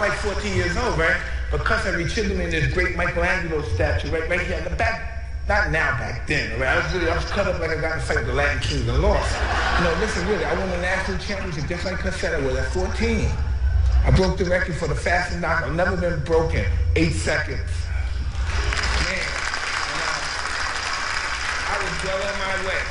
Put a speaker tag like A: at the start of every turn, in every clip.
A: like 14 years old, right? Because I retrieved him in this great Michelangelo statue right here in the back. Not now, back then, right? I was cut up like I got in a fight with the Latin Kings and lost. You know, listen, really, I won the national championship just like Cassetta was at 14. I broke the record for the fastest knock. I've never been broken. 8 seconds. Man, I was well on my way.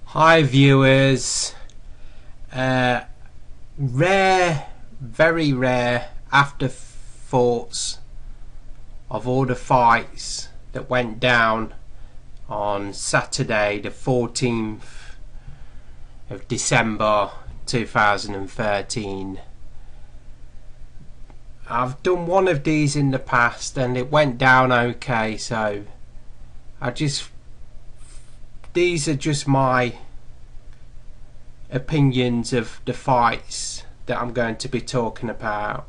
B: Hi viewers, very rare afterthoughts of all the fights that went down on Saturday the 14th of December 2013. I've done one of these in the past and it went down okay, so these are just my opinions of the fights that I'm going to be talking about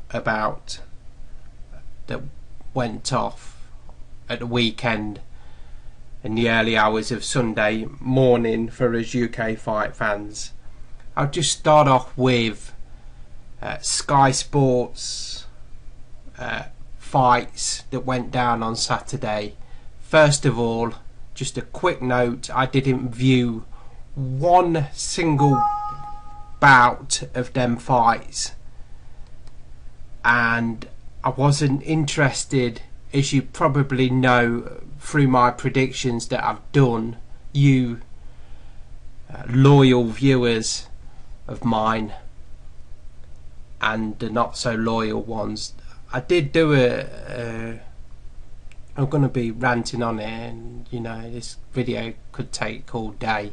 B: that went off at the weekend in the early hours of Sunday morning for us UK fight fans. I'll just start off with Sky Sports fights that went down on Saturday. First of all, just a quick note, I didn't view one single bout of them fights, and I wasn't interested, as you probably know through my predictions that I've done, you loyal viewers of mine and the not so loyal ones. I did do I'm going to be ranting on it, and you know, this video could take all day,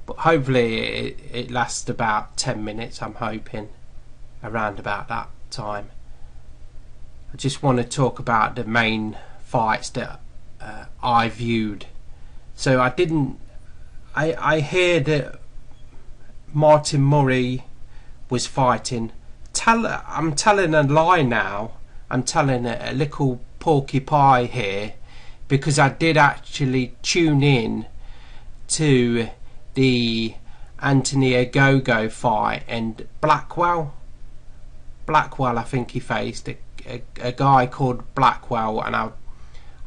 B: but hopefully it lasts about 10 minutes. I'm hoping around about that time. I just want to talk about the main fights that I viewed. So I hear that Martin Murray was fighting. I'm telling a lie now. I'm telling a little porky pie here, because I did actually tune in to the Anthony Ogogo fight, and Blackwell I think he faced a guy called Blackwell, and I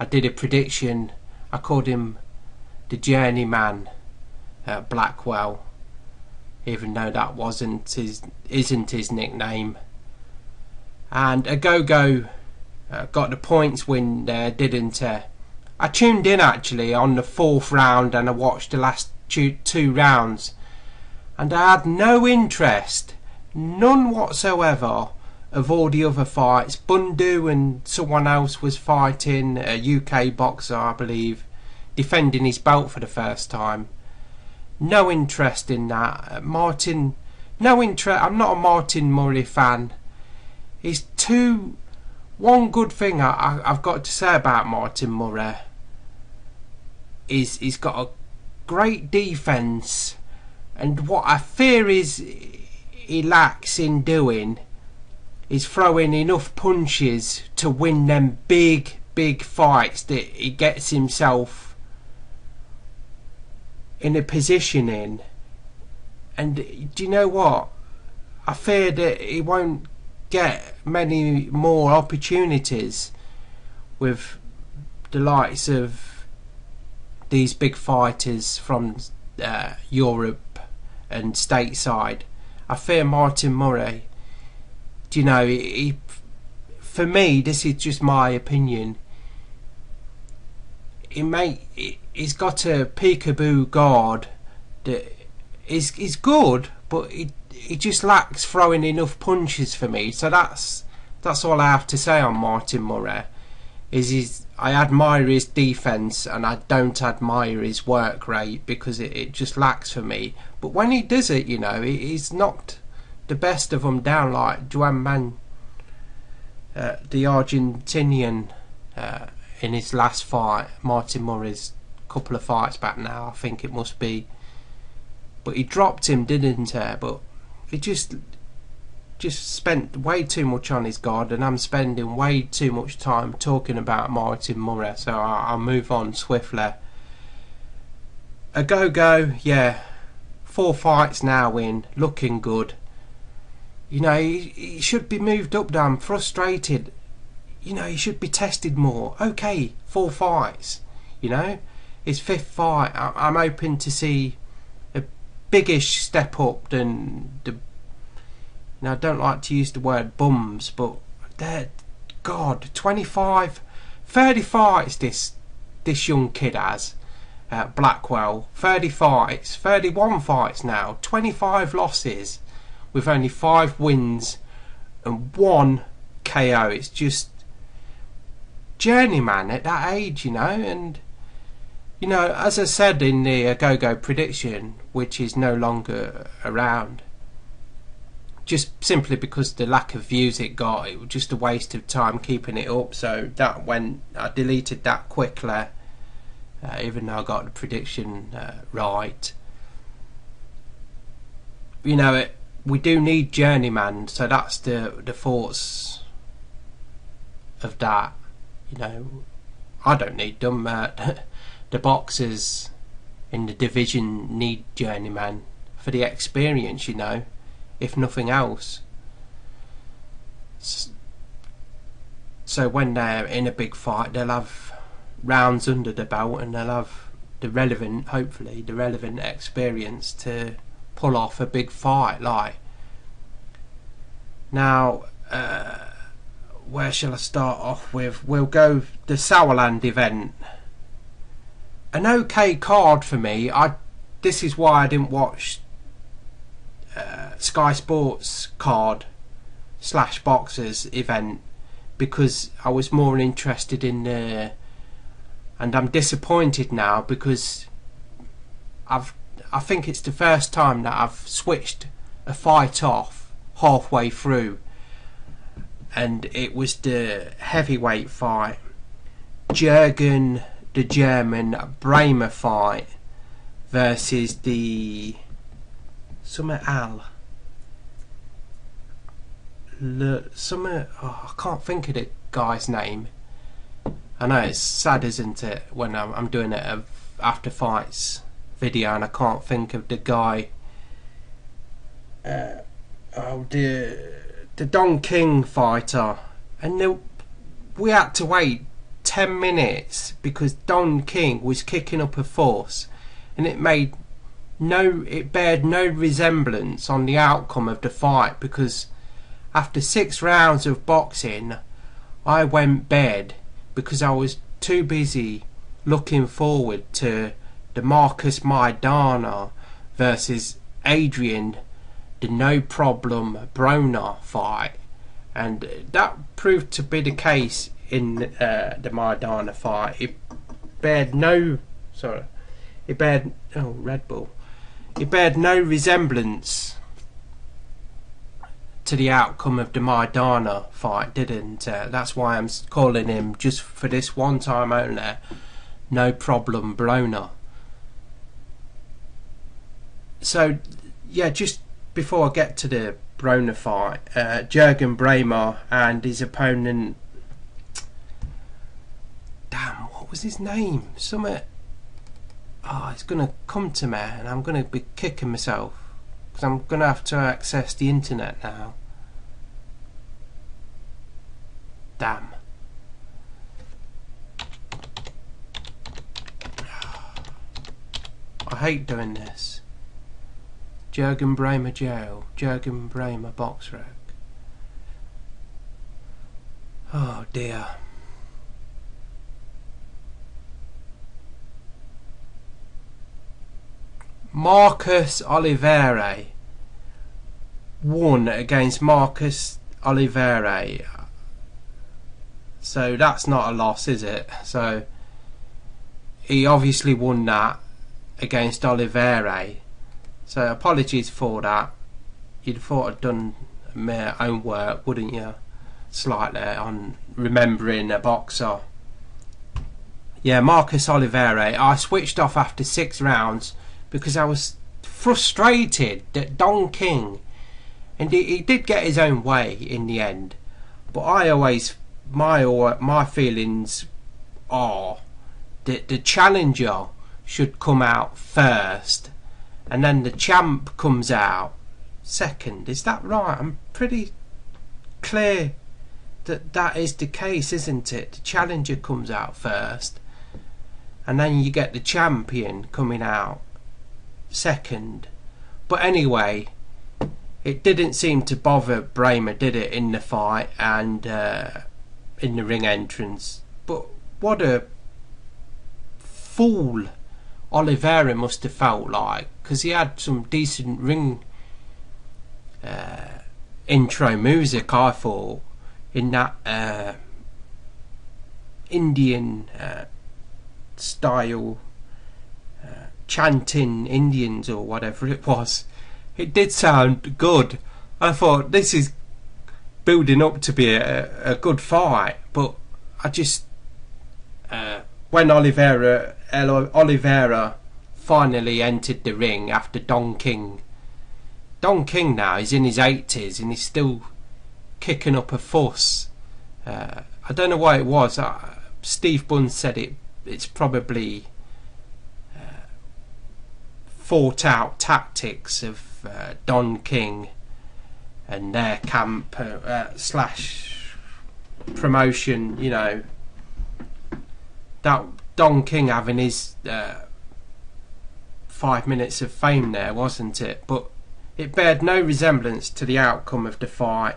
B: did a prediction. I called him the Journeyman, Blackwell, even though that isn't his nickname. And Ogogo got the points win there, didn't I tuned in actually on the 4th round, and I watched the last two rounds, and I had no interest, none whatsoever, of all the other fights. Bundu and someone else was fighting, a UK boxer I believe, defending his belt for the first time. No interest in that. No interest. I'm not a Martin Murray fan. He's one good thing I've got to say about Martin Murray is he's got a great defence, and what I fear is he lacks in doing is throwing enough punches to win them big fights that he gets himself in a position in. And do you know what? I fear that he won't get many more opportunities with the likes of these big fighters from Europe and stateside. I fear Martin Murray, do you know, for me, this is just my opinion, he's got a peekaboo guard that is good, but he just lacks throwing enough punches for me. So that's all I have to say on Martin Murray. I admire his defence and I don't admire his work rate, because it just lacks for me. But when he does it, you know, he's knocked the best of them down, like Journeyman, the Argentinian, in his last fight. Martin Murray's couple of fights back now, I think it must be. But he dropped him, didn't he? But he just spent way too much on his guard, and I'm spending way too much time talking about Martin Murray, so I'll move on swiftly. A go, yeah, 4 fights now in, looking good. You know, he should be moved up there. I'm frustrated. You know, he should be tested more. Okay, 4 fights, you know, his 5th fight. I'm hoping to see a biggish step up than the... Now, I don't like to use the word bums, but they're, God, 25, 30 fights this young kid has at Blackwell. 30 fights, 31 fights now, 25 losses with only 5 wins and 1 KO. It's just Journeyman at that age, you know. And, you know, as I said in the Go prediction, which is no longer around, just simply because the lack of views it got, it was just a waste of time keeping it up. So that went, I deleted that quickly, even though I got the prediction right. You know, we do need Journeyman, so that's the thoughts of that. You know, I don't need them. The boxers in the division need Journeyman for the experience, you know, if nothing else. So when they're in a big fight, they'll have rounds under the belt, and they'll have the relevant, hopefully, the relevant experience to pull off a big fight. Like, now, where shall I start off with? We'll go the Sauerland event. An okay card for me. This is why I didn't watch Sky Sports card / boxers event, because I was more interested in and I'm disappointed now, because I think it's the first time that I've switched a fight off halfway through, and it was the heavyweight fight, Jurgen the German Bramer fight versus the I can't think of the guy's name. I know it's sad, isn't it, when I'm doing a after fights video and I can't think of the guy. The Don King fighter, and we had to wait 10 minutes because Don King was kicking up a fuss, and it bared no resemblance on the outcome of the fight, because after 6 rounds of boxing I went bed because I was too busy looking forward to the Marcus Maidana versus Adrian the No Problem Broner fight, and that proved to be the case in the Maidana fight. It bared no resemblance to the outcome of the Maidana fight, didn't. That's why I'm calling him, just for this one time only, No Problem Broner. So yeah, just before I get to the Broner fight, Jurgen Bramer and his opponent, damn, what was his name? It's gonna come to me and I'm gonna be kicking myself, because I'm gonna have to access the internet now. Damn. I hate doing this. Jurgen Bramer jail. Jurgen Bramer box rec. Oh dear. Marcus Olivera won against Marcus Olivera. So that's not a loss, is it? So he obviously won that against Olivera. So apologies for that. You'd have thought I'd done my own work, wouldn't you? Slightly on remembering a boxer. Yeah, Marcus Olivera. I switched off after 6 rounds because I was frustrated that Don King, and he did get his own way in the end, but I always, my feelings are that the challenger should come out first and then the champ comes out second. Is that right? I'm pretty clear that that is the case, isn't it? The challenger comes out first and then you get the champion coming out second. But anyway, it didn't seem to bother Bramer, did it, in the fight and in the ring entrance. But what a fool Olivera must have felt like, because he had some decent ring intro music, I thought, in that Indian style, chanting Indians or whatever it was. It did sound good. I thought this is building up to be a good fight, but I just when Olivera finally entered the ring after Don King now, he's in his 80s and he's still kicking up a fuss. I don't know why it was. Steve Bunn said it's probably thought out tactics of Don King and their camp slash promotion, you know, that Don King having his 5 minutes of fame there, wasn't it? But it bared no resemblance to the outcome of the fight.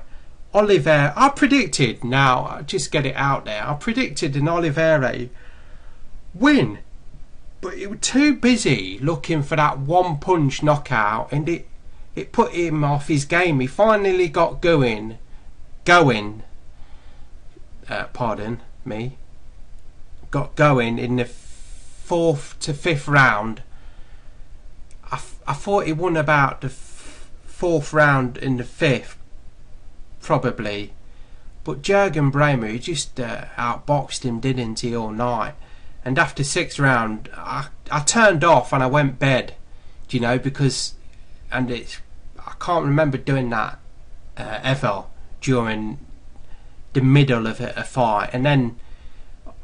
B: Olivera, I predicted, now I'll just get it out there, I predicted an Olivera win, but he was too busy looking for that one punch knockout, and it put him off his game. He finally got going, pardon me, got going in the 4th to 5th round. I thought he won about the 4th round in the 5th, probably, but Jurgen Bramer, he just outboxed him, didn't he, all night. And after 6th round, I turned off and I went bed, do you know, because, and I can't remember doing that ever during the middle of a fight. And then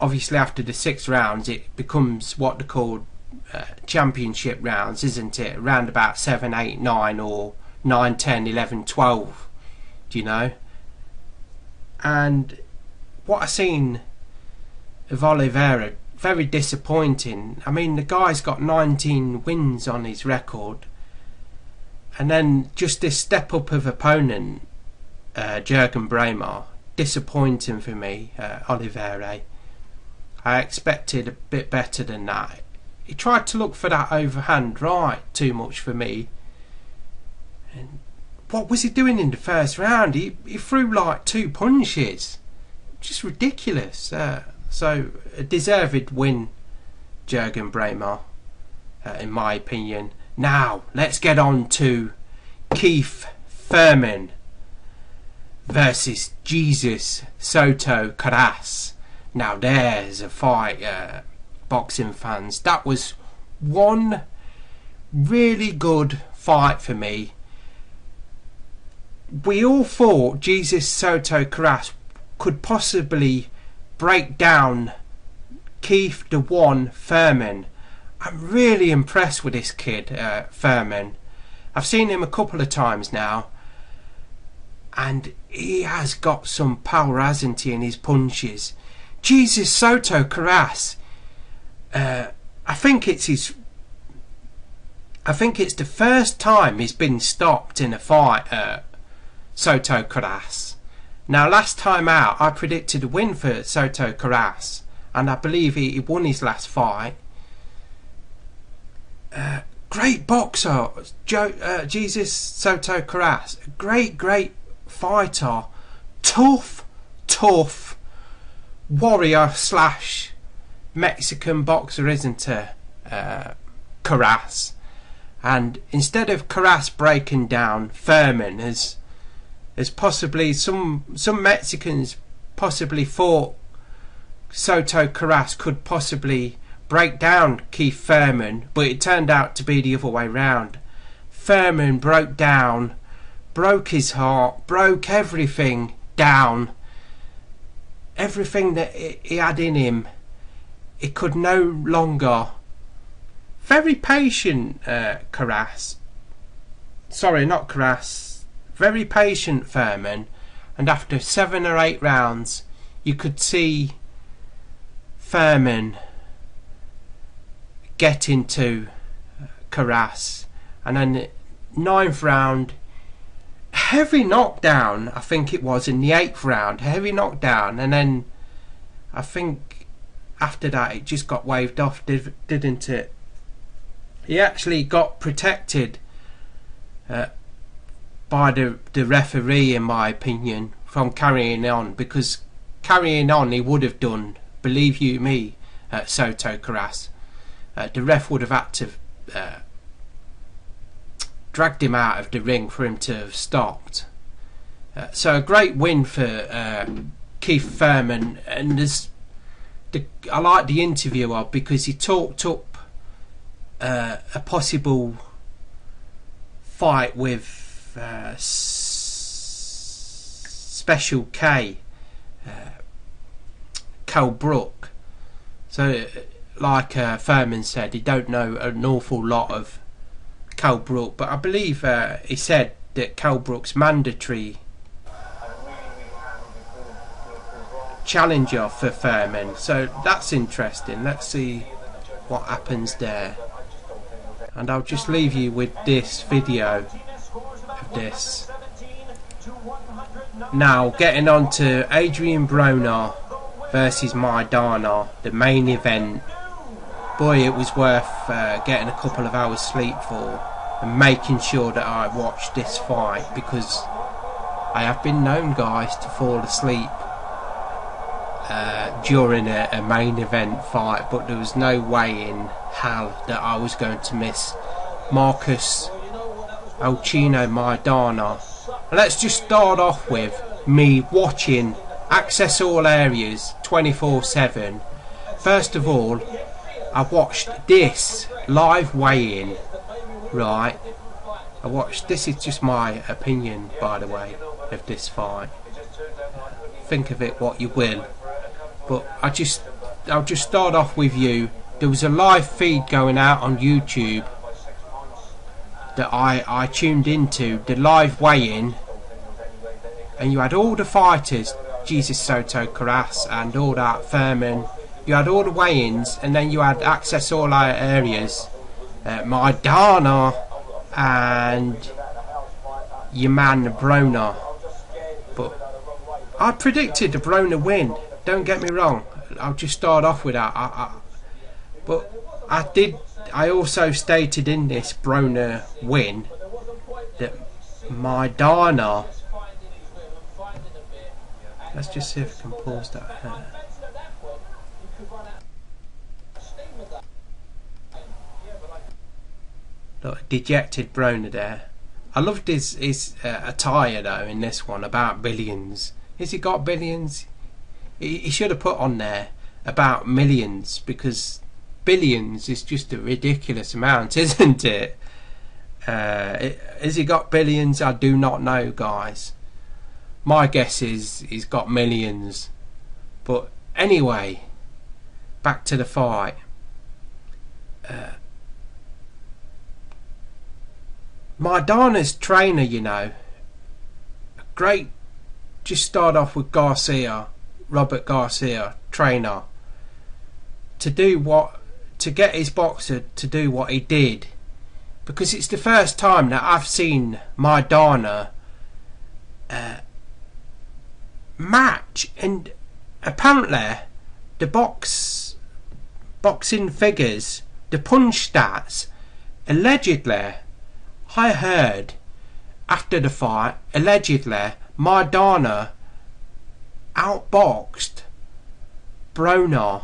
B: obviously after the 6 rounds it becomes what they call championship rounds, isn't it? Around about 7, 8, 9 or 9, 10, 11, 12, do you know? And what I seen of Olivera, very disappointing. I mean, the guy's got 19 wins on his record, and then just this step up of opponent, Jurgen Bramer, disappointing for me. Olivera, I expected a bit better than that. He tried to look for that overhand right too much for me. And what was he doing in the 1st round? He threw like 2 punches, just ridiculous. So a deserved win, Jurgen Bramer, in my opinion. Now let's get on to Keith Thurman versus Jesus Soto Karass. Now there's a fight, boxing fans. That was one really good fight for me. We all thought Jesus Soto Karass could possibly break down Keith the One Thurman. I'm really impressed with this kid, Thurman. I've seen him a couple of times now, and he has got some power, hasn't he, in his punches. Jesus Soto Karass, I think it's the first time he's been stopped in a fight, Soto Karass. Now last time out I predicted a win for Soto Karass, and I believe he won his last fight. great boxer, Jesus Soto Karass, a great fighter, tough warrior slash Mexican boxer, isn't he, Karass? And instead of Karass breaking down Thurman, as possibly some Mexicans possibly thought Soto Karass could possibly break down Keith Thurman, but it turned out to be the other way round. Thurman broke down, broke his heart, broke everything down, everything that he had in him. He could no longer. Very patient Karass, sorry, not Karass, very patient Thurman, and after 7 or 8 rounds you could see Thurman get into Karass, and then 9th round, heavy knockdown, I think it was in the 8th round, heavy knockdown, and then I think after that it just got waved off, didn't it? He actually got protected by the referee, in my opinion, from carrying on, because carrying on he would have done, believe you me, Soto Karass. The ref would have had to dragged him out of the ring for him to have stopped. So a great win for Keith Thurman, and I like the interviewer because he talked up a possible fight with Special K, Kell Brook. So like Thurman said, he don't know an awful lot of Kell Brook, but I believe he said that Kell Brook's mandatory challenger for Thurman, so that's interesting. Let's see what happens there, and I'll just leave you with this video of this. Now getting on to Adrian Broner versus Maidana, the main event. Boy, it was worth getting a couple of hours sleep for and making sure that I watched this fight, because I have been known, guys, to fall asleep during a main event fight, but there was no way in hell that I was going to miss Marcus Alcino Maidana. Let's just start off with me watching Access All Areas 24/7. First of all, I watched this live weigh-in, right? This is just my opinion, by the way, of this fight. Think of it what you will. But I'll just start off with you. There was a live feed going out on YouTube that I tuned into, the live weigh-in, and you had all the fighters, Jesus Soto Karass and all that, Thurman. You had all the weigh-ins, and then you had Access All Areas, Maidana and your man Broner. But I predicted the Broner win, don't get me wrong. I'll just start off with that. But I also stated in this Broner win that Maidana, let's just see if I can pause that here. Look, dejected Broner there. I loved his attire though in this one, about billions. Has he got billions? He should have put on there about millions, because billions is just a ridiculous amount, isn't it? Has he got billions? I do not know, guys. My guess is he's got millions. But anyway, back to the fight. Maidana's trainer, you know, great. Just start off with Garcia, Robert Garcia, trainer, to get his boxer to do what he did, because it's the first time that I've seen Maidana match, and apparently the boxing figures, the punch stats, allegedly, I heard after the fight, allegedly, Maidana outboxed Broner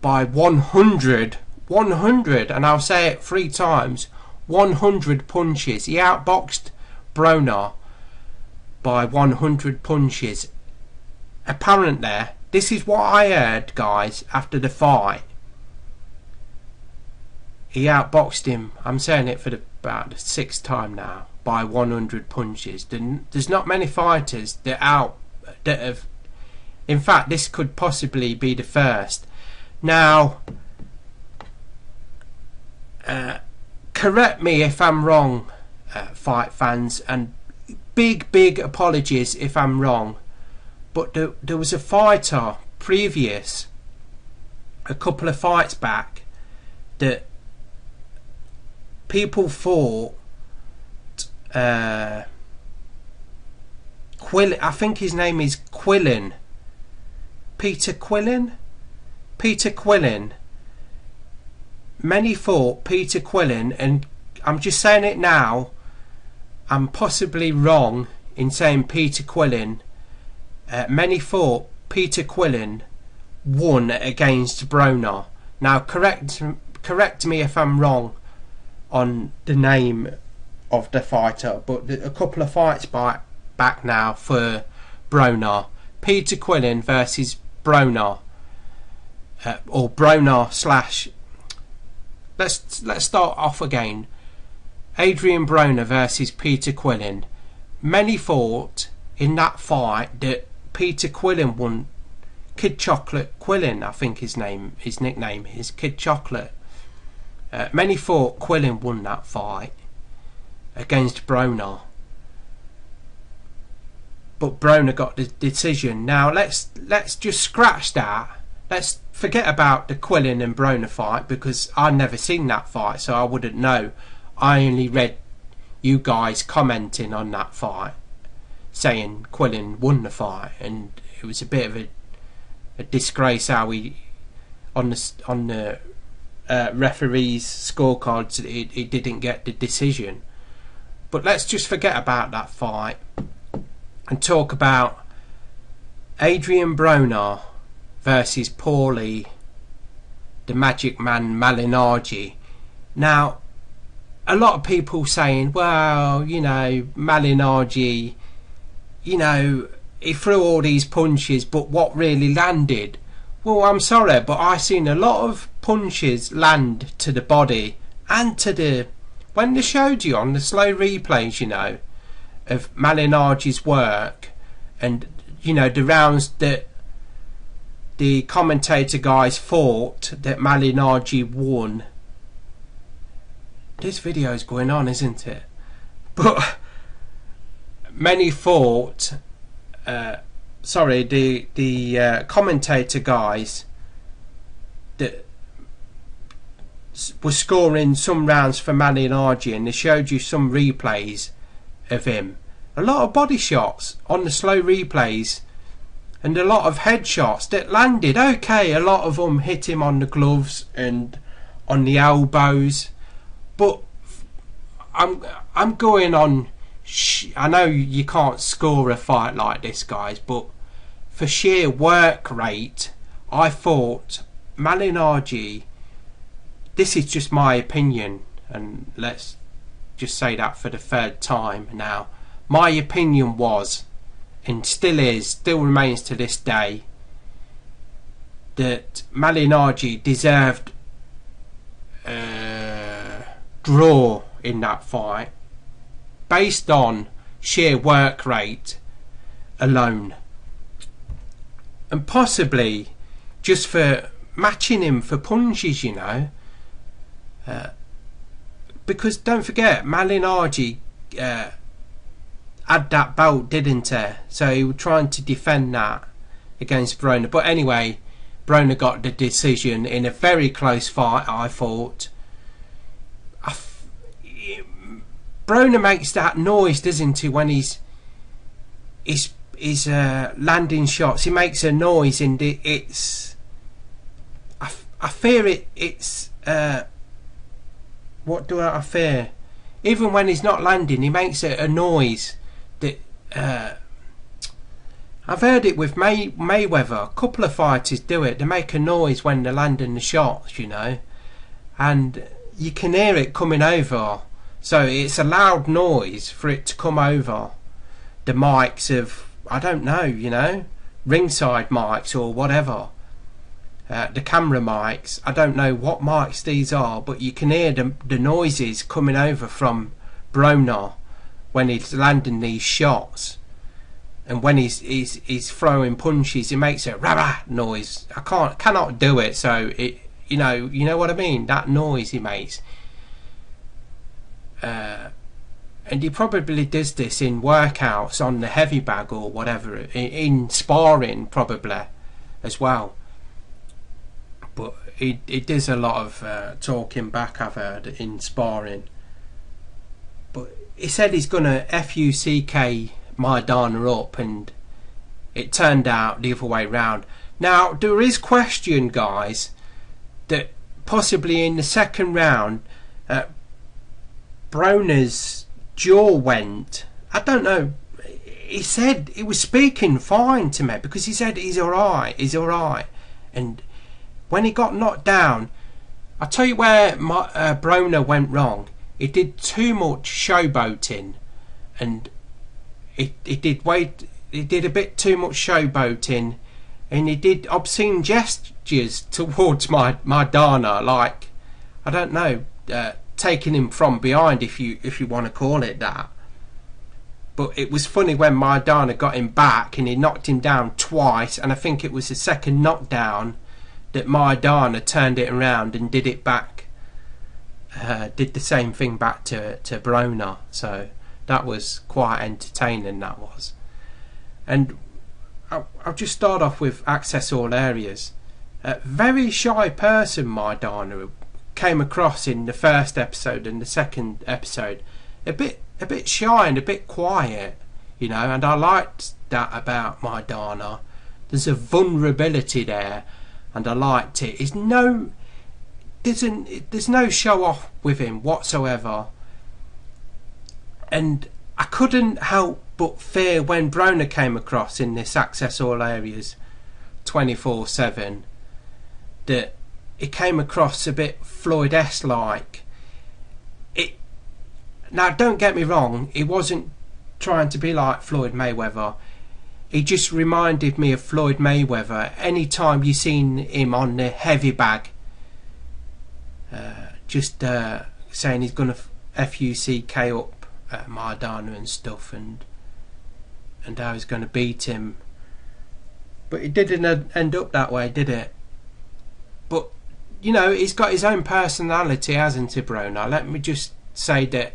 B: by 100, and I'll say it 3 times, 100 punches. He outboxed Broner by 100 punches. Apparently, this is what I heard, guys, after the fight. He outboxed him, I'm saying it for about the 6th time now, by 100 punches. There's not many fighters that have... In fact, this could possibly be the first. Now, correct me if I'm wrong, fight fans, and big apologies if I'm wrong, but there was a fighter previous, a couple of fights back, that people thought I think his name is Quillin, Peter Quillin. Many thought Peter Quillin, and I'm just saying it now, I'm possibly wrong in saying Peter Quillin. Many thought Peter Quillin won against Broner. Now correct me if I'm wrong on the name of the fighter, but a couple of fights back now for Broner. Peter Quillin versus Broner, or Broner slash... Let's start off again. Adrian Broner versus Peter Quillin. Many thought in that fight that Peter Quillin won. Kid Chocolate Quillin, I think his nickname is Kid Chocolate. Many thought Quillin won that fight against Broner, but Broner got the decision. Now let's just scratch that. Let's forget about the Quillin and Broner fight, because I've never seen that fight, so I wouldn't know. I only read you guys commenting on that fight saying Quillin won the fight, and it was a bit of a disgrace how he on the referee's scorecards he didn't get the decision. But let's just forget about that fight and talk about Adrian Broner versus Paulie the Magic Man Malignaggi. Now, a lot of people saying, well, you know, Malignaggi, you know, he threw all these punches, but what really landed? Well, I'm sorry, but I seen a lot of punches land to the body and to the... When they showed you on the slow replays, you know, of Malignaggi's work, and, you know, the rounds that the commentator guys thought that Malignaggi won. This video is going on, isn't it? But many thought... sorry, the commentator guys that were scoring some rounds for Malignaggi, and they showed you some replays of him. A lot of body shots on the slow replays, and a lot of headshots that landed. Okay, a lot of them hit him on the gloves and on the elbows, but I'm going on. I know you can't score a fight like this, guys, but for sheer work rate, I thought Malignaggi, this is just my opinion, and let's just say that for the 3rd time now. My opinion was, and still remains to this day, that Malignaggi deserved a draw in that fight based on sheer work rate alone, and possibly just for matching him for punches, you know, because don't forget Malignaggi had that belt, didn't he? So he was trying to defend that against Broner. But anyway, Broner got the decision in a very close fight, I thought. Broner makes that noise, doesn't he, when he's landing shots. He makes a noise, and I fear it's what do I fear? Even when he's not landing, he makes a noise that I've heard it with Mayweather. A couple of fighters do it. They make a noise when they're landing the shots, you know, and you can hear it coming over. So it's a loud noise for it to come over the mics of, I don't know, you know, ringside mics or whatever. The camera mics, I don't know what mics these are, but you can hear the noises coming over from Broner when he's landing these shots, and when he's throwing punches, he makes a rah noise. I cannot do it, so it, you know what I mean. That noise he makes, and he probably does this in workouts on the heavy bag or whatever, in sparring probably as well. But he does a lot of talking back, I've heard, in sparring. But he said he's going to FUCK Maidana up, and it turned out the other way round. Now, there is question, guys, that possibly in the second round, Broner's jaw went. I don't know. He said he was speaking fine to me, because he said he's alright. And when he got knocked down, I'll tell you where Broner went wrong. He did too much showboating, and he did a bit too much showboating, and he did obscene gestures towards Maidana, like, I don't know, taking him from behind, if you want to call it that. But it was funny when Maidana got him back and he knocked him down twice, and I think it was the second knockdown that Maidana turned it around and did it back, did the same thing back to Broner. So that was quite entertaining, that was. And I'll just start off with access all areas. A very shy person Maidana came across in the first episode and the second episode. A bit shy and a bit quiet, you know, and I liked that about Maidana. There's a vulnerability there, and I liked it. There's no show off with him whatsoever, and I couldn't help but fear when Broner came across in this access all areas 24/7 that it came across a bit Floyd-esque like. Now don't get me wrong, he wasn't trying to be like Floyd Mayweather. He just reminded me of Floyd Mayweather anytime you seen him on the heavy bag, just saying he's going to FUCK up Maidana and stuff, and how he's going to beat him. But it didn't end up that way, did it? But, you know, he's got his own personality, hasn't he, Broner? Let me just say that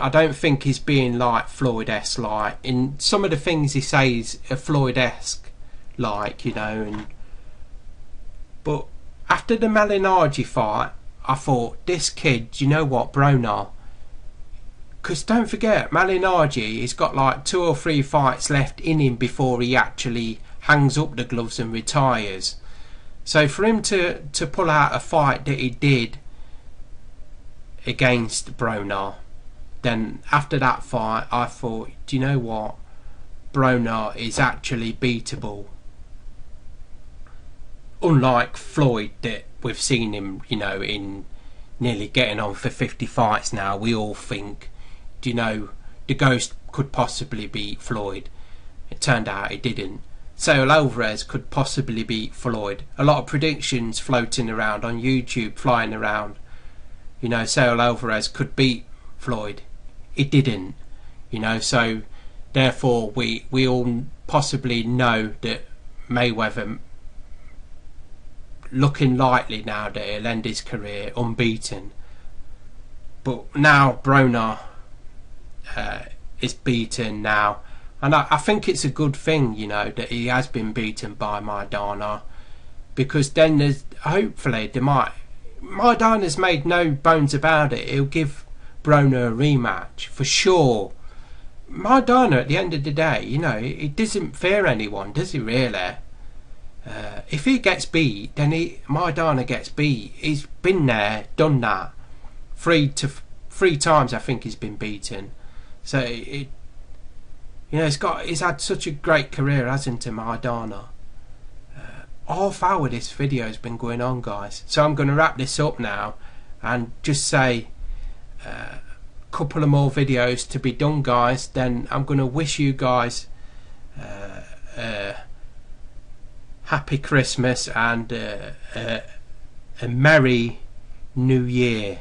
B: I don't think he's being like Floyd-esque, like in some of the things he says are Floyd-esque, like, you know. But after the Malignaggi fight, I thought, this kid, you know what, Broner, because don't forget, Malignaggi, he's got like 2 or 3 fights left in him before he actually hangs up the gloves and retires. So for him to pull out a fight that he did against Broner, then after that fight I thought, do you know what, Broner is actually beatable. Unlike Floyd, that we've seen him, you know, in nearly getting on for 50 fights now, we all think, do you know, the Ghost could possibly beat Floyd. It turned out he didn't. Saul Alvarez could possibly beat Floyd. A lot of predictions floating around on YouTube, flying around. You know, Saul Alvarez could beat Floyd. It didn't. You know, so therefore we all possibly know that Mayweather looking likely now that he'll end his career unbeaten. But now Broner is beaten now. And I think it's a good thing, you know, that he has been beaten by Maidana, because then there's hopefully Maidana's made no bones about it. He'll give Broner a rematch for sure. Maidana, at the end of the day, you know, he doesn't fear anyone, does he really? If he gets beat, then Maidana gets beat. He's been there, done that. Three times I think he's been beaten. So it, you know, he's had such a great career, hasn't he, Maidana? Half hour this video has been going on, guys. So I'm going to wrap this up now and just say a couple of more videos to be done, guys. Then I'm going to wish you guys happy Christmas and a merry New Year,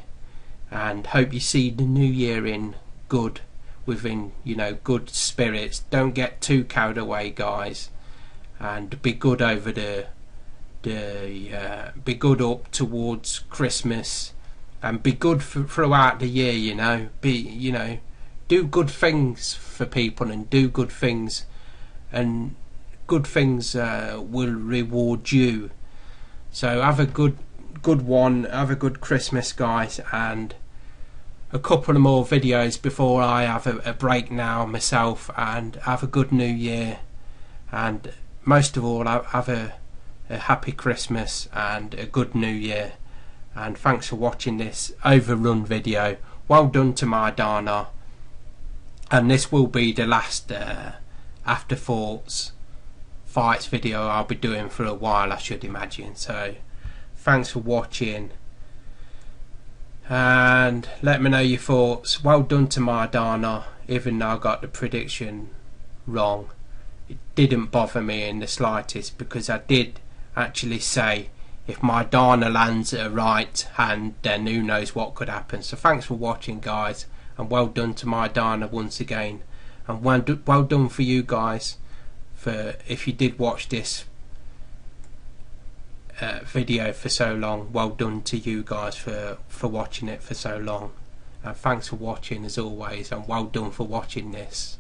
B: and hope you see the New Year in good, within, you know, good spirits. Don't get too carried away, guys, and be good over be good up towards Christmas, and be good throughout the year. You know, do good things for people and do good things, and good things will reward you. So have a good one, have a good Christmas, guys, and a couple of more videos before I have a break now myself, and have a good New Year, and most of all have a happy Christmas and a good New Year. And thanks for watching this overrun video. Well done to Maidana, and this will be the last Afterfights video I'll be doing for a while, I should imagine. So thanks for watching, and let me know your thoughts. Well done to Maidana, even though I got the prediction wrong. It didn't bother me in the slightest, because I did actually say if Maidana lands at a right hand, then who knows what could happen. So thanks for watching, guys, and well done to Maidana once again, and well done for you guys for, if you did watch this video for so long. Well done to you guys for watching it for so long, and thanks for watching as always, and well done for watching this.